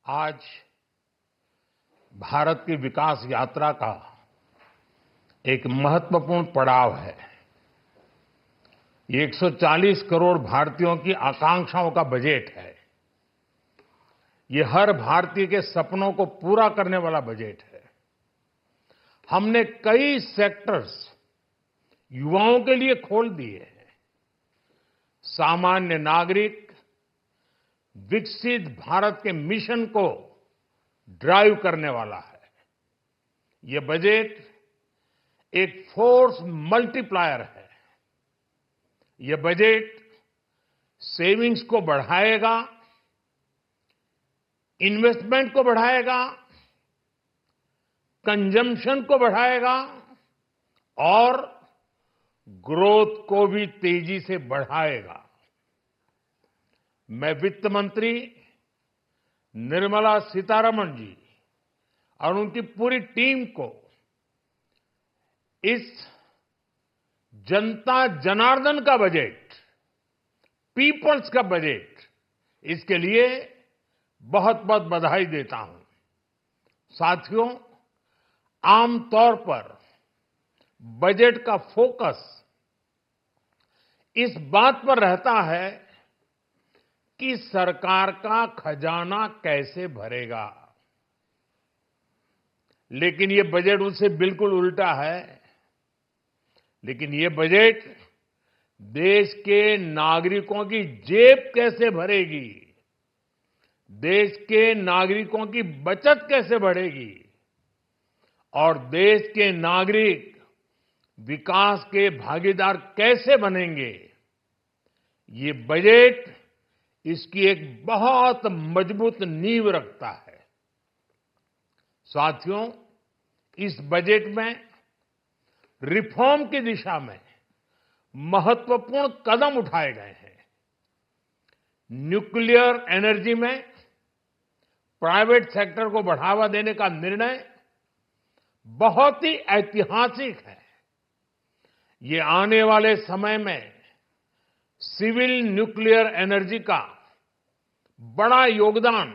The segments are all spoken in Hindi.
आज भारत की विकास यात्रा का एक महत्वपूर्ण पड़ाव है। ये 140 करोड़ भारतीयों की आकांक्षाओं का बजट है। ये हर भारतीय के सपनों को पूरा करने वाला बजट है। हमने कई सेक्टर्स युवाओं के लिए खोल दिए हैं। सामान्य नागरिक विकसित भारत के मिशन को ड्राइव करने वाला है। ये बजट एक फोर्स मल्टीप्लायर है। ये बजट सेविंग्स को बढ़ाएगा, इन्वेस्टमेंट को बढ़ाएगा, कंजम्पशन को बढ़ाएगा और ग्रोथ को भी तेजी से बढ़ाएगा। मैं वित्त मंत्री निर्मला सीतारमण जी और उनकी पूरी टीम को इस जनता जनार्दन का बजट, पीपल्स का बजट, इसके लिए बहुत बहुत बधाई देता हूं। साथियों, आमतौर पर बजट का फोकस इस बात पर रहता है कि सरकार का खजाना कैसे भरेगा, लेकिन ये बजट उससे बिल्कुल उल्टा है। लेकिन ये बजट देश के नागरिकों की जेब कैसे भरेगी, देश के नागरिकों की बचत कैसे बढ़ेगी और देश के नागरिक विकास के भागीदार कैसे बनेंगे, ये बजट इसकी एक बहुत मजबूत नींव रखता है। साथियों, इस बजट में रिफॉर्म की दिशा में महत्वपूर्ण कदम उठाए गए हैं। न्यूक्लियर एनर्जी में प्राइवेट सेक्टर को बढ़ावा देने का निर्णय बहुत ही ऐतिहासिक है। ये आने वाले समय में सिविल न्यूक्लियर एनर्जी का बड़ा योगदान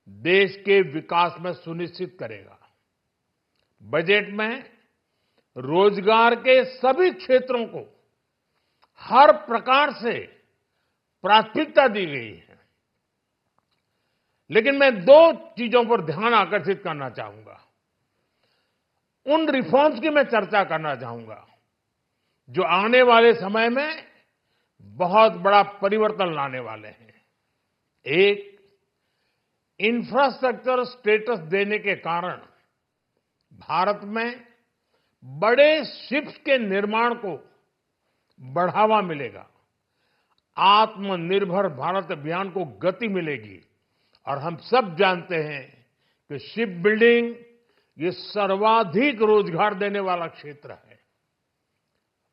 देश के विकास में सुनिश्चित करेगा। बजट में रोजगार के सभी क्षेत्रों को हर प्रकार से प्राथमिकता दी गई है। लेकिन मैं दो चीजों पर ध्यान आकर्षित करना चाहूंगा। उन रिफॉर्म्स की मैं चर्चा करना चाहूंगा जो आने वाले समय में बहुत बड़ा परिवर्तन लाने वाले हैं। एक, इंफ्रास्ट्रक्चर स्टेटस देने के कारण भारत में बड़े शिप्स के निर्माण को बढ़ावा मिलेगा। आत्मनिर्भर भारत अभियान को गति मिलेगी और हम सब जानते हैं कि शिप बिल्डिंग ये सर्वाधिक रोजगार देने वाला क्षेत्र है।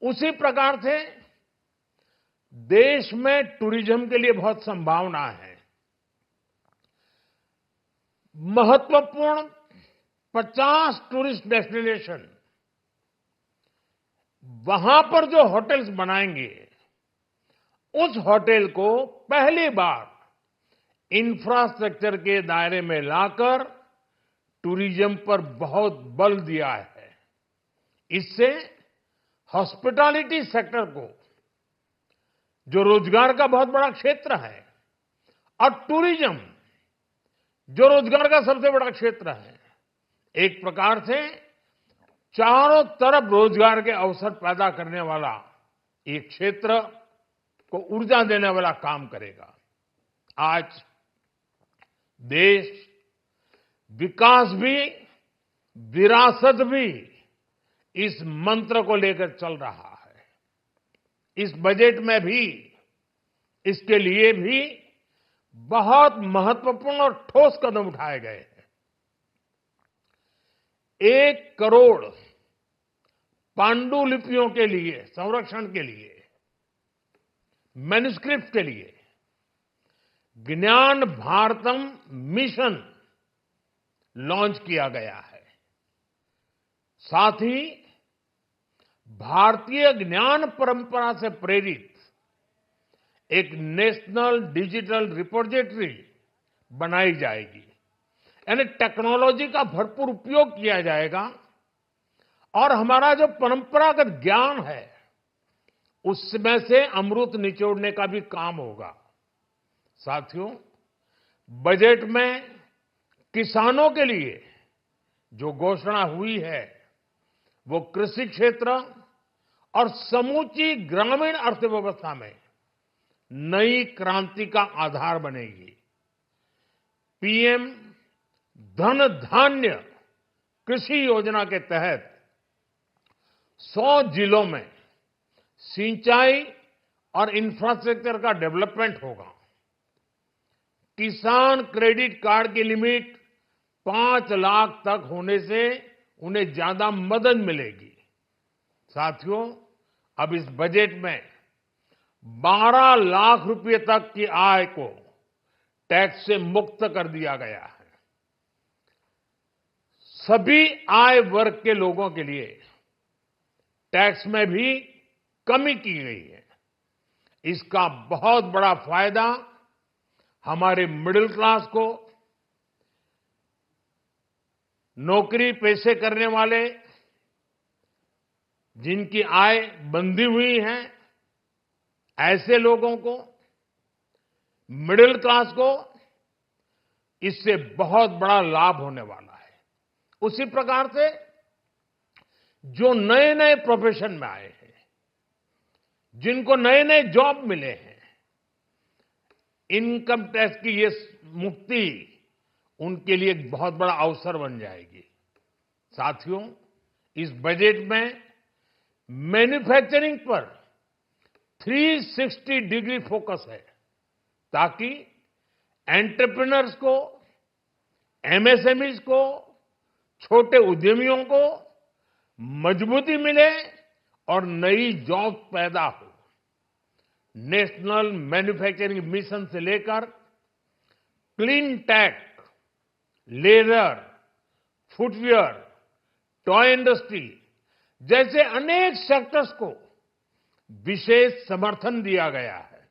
उसी प्रकार से देश में टूरिज्म के लिए बहुत संभावना है। महत्वपूर्ण 50 टूरिस्ट डेस्टिनेशन, वहां पर जो होटल्स बनाएंगे, उस होटल को पहली बार इंफ्रास्ट्रक्चर के दायरे में लाकर टूरिज्म पर बहुत बल दिया है। इससे हॉस्पिटैलिटी सेक्टर को, जो रोजगार का बहुत बड़ा क्षेत्र है, और टूरिज्म जो रोजगार का सबसे बड़ा क्षेत्र है, एक प्रकार से चारों तरफ रोजगार के अवसर पैदा करने वाला एक क्षेत्र को ऊर्जा देने वाला काम करेगा। आज देश विकास भी, विरासत भी इस मंत्र को लेकर चल रहा है। इस बजट में भी इसके लिए भी बहुत महत्वपूर्ण और ठोस कदम उठाए गए हैं। 1 करोड़ पांडुलिपियों के लिए संरक्षण के लिए, मैन्युस्क्रिप्ट के लिए ज्ञान भारतम मिशन लॉन्च किया गया है। साथ ही भारतीय ज्ञान परंपरा से प्रेरित एक नेशनल डिजिटल रिपोजिटरी बनाई जाएगी, यानी टेक्नोलॉजी का भरपूर उपयोग किया जाएगा और हमारा जो परंपरागत ज्ञान है उसमें से अमृत निचोड़ने का भी काम होगा। साथियों, बजट में किसानों के लिए जो घोषणा हुई है वो कृषि क्षेत्र और समूची ग्रामीण अर्थव्यवस्था में नई क्रांति का आधार बनेगी। पीएम धन धान्य कृषि योजना के तहत 100 जिलों में सिंचाई और इंफ्रास्ट्रक्चर का डेवलपमेंट होगा। किसान क्रेडिट कार्ड की लिमिट 5 लाख तक होने से उन्हें ज्यादा मदद मिलेगी। साथियों, अब इस बजट में 12 लाख रुपए तक की आय को टैक्स से मुक्त कर दिया गया है। सभी आय वर्ग के लोगों के लिए टैक्स में भी कमी की गई है। इसका बहुत बड़ा फायदा हमारे मिडिल क्लास को, नौकरी पेशे करने वाले जिनकी आय बंधी हुई है ऐसे लोगों को, मिडिल क्लास को इससे बहुत बड़ा लाभ होने वाला है। उसी प्रकार से जो नए नए प्रोफेशन में आए हैं, जिनको नए नए जॉब मिले हैं, इनकम टैक्स की ये मुक्ति उनके लिए एक बहुत बड़ा अवसर बन जाएगी। साथियों, इस बजट में मैन्युफैक्चरिंग पर 360 डिग्री फोकस है ताकि एंटरप्रेन्योर्स को, एमएसएमईज को, छोटे उद्यमियों को मजबूती मिले और नई जॉब पैदा हो। नेशनल मैन्युफैक्चरिंग मिशन से लेकर clean tech, leather, footwear, toy industry जैसे अनेक सेक्टर्स को विशेष समर्थन दिया गया है।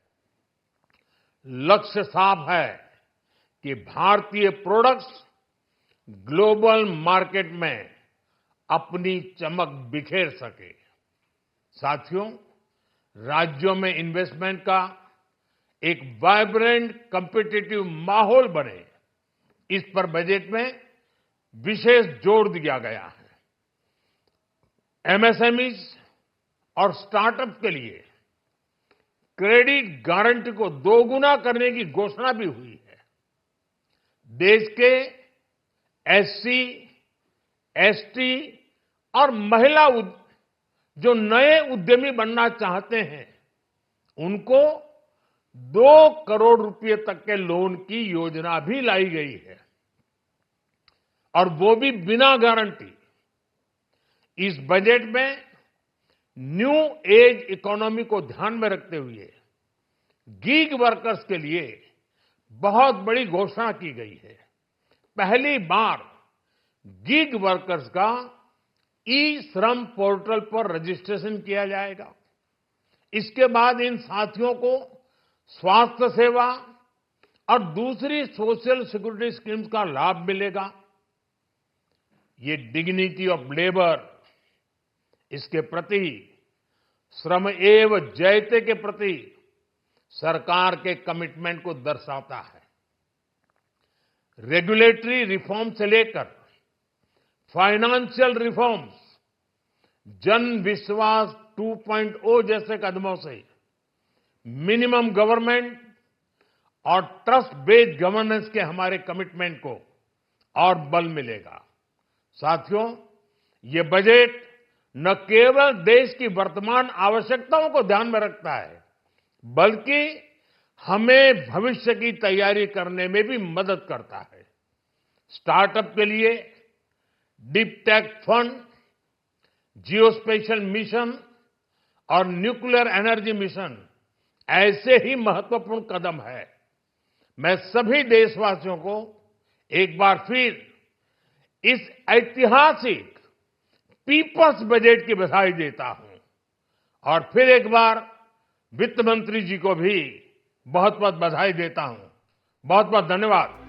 लक्ष्य साफ है कि भारतीय प्रोडक्ट्स ग्लोबल मार्केट में अपनी चमक बिखेर सके। साथियों, राज्यों में इन्वेस्टमेंट का एक वाइब्रेंट कॉम्पिटिटिव माहौल बने, इस पर बजट में विशेष जोर दिया गया है। एमएसएमईज और स्टार्टअप के लिए क्रेडिट गारंटी को दोगुना करने की घोषणा भी हुई है। देश के एससी, एसटी और महिला जो नए उद्यमी बनना चाहते हैं उनको 2 करोड़ रुपए तक के लोन की योजना भी लाई गई है और वो भी बिना गारंटी। इस बजट में न्यू एज इकोनॉमी को ध्यान में रखते हुए गीग वर्कर्स के लिए बहुत बड़ी घोषणा की गई है। पहली बार गीग वर्कर्स का ई श्रम पोर्टल पर रजिस्ट्रेशन किया जाएगा। इसके बाद इन साथियों को स्वास्थ्य सेवा और दूसरी सोशल सिक्योरिटी स्कीम्स का लाभ मिलेगा। ये डिग्निटी ऑफ लेबर, इसके प्रति, श्रम एव जयते के प्रति सरकार के कमिटमेंट को दर्शाता है। रेगुलेटरी रिफॉर्म से लेकर फाइनेंशियल रिफॉर्म्स, जन विश्वास 2.0 जैसे कदमों से मिनिमम गवर्नमेंट और ट्रस्ट बेस्ड गवर्नेंस के हमारे कमिटमेंट को और बल मिलेगा। साथियों, ये बजट न केवल देश की वर्तमान आवश्यकताओं को ध्यान में रखता है, बल्कि हमें भविष्य की तैयारी करने में भी मदद करता है। स्टार्टअप के लिए deep tech fund, geospatial mission और न्यूक्लियर एनर्जी मिशन ऐसे ही महत्वपूर्ण कदम है। मैं सभी देशवासियों को एक बार फिर इस ऐतिहासिक पीपल्स बजट की बधाई देता हूं और फिर एक बार वित्त मंत्री जी को भी बहुत बहुत बधाई देता हूं। बहुत बहुत धन्यवाद।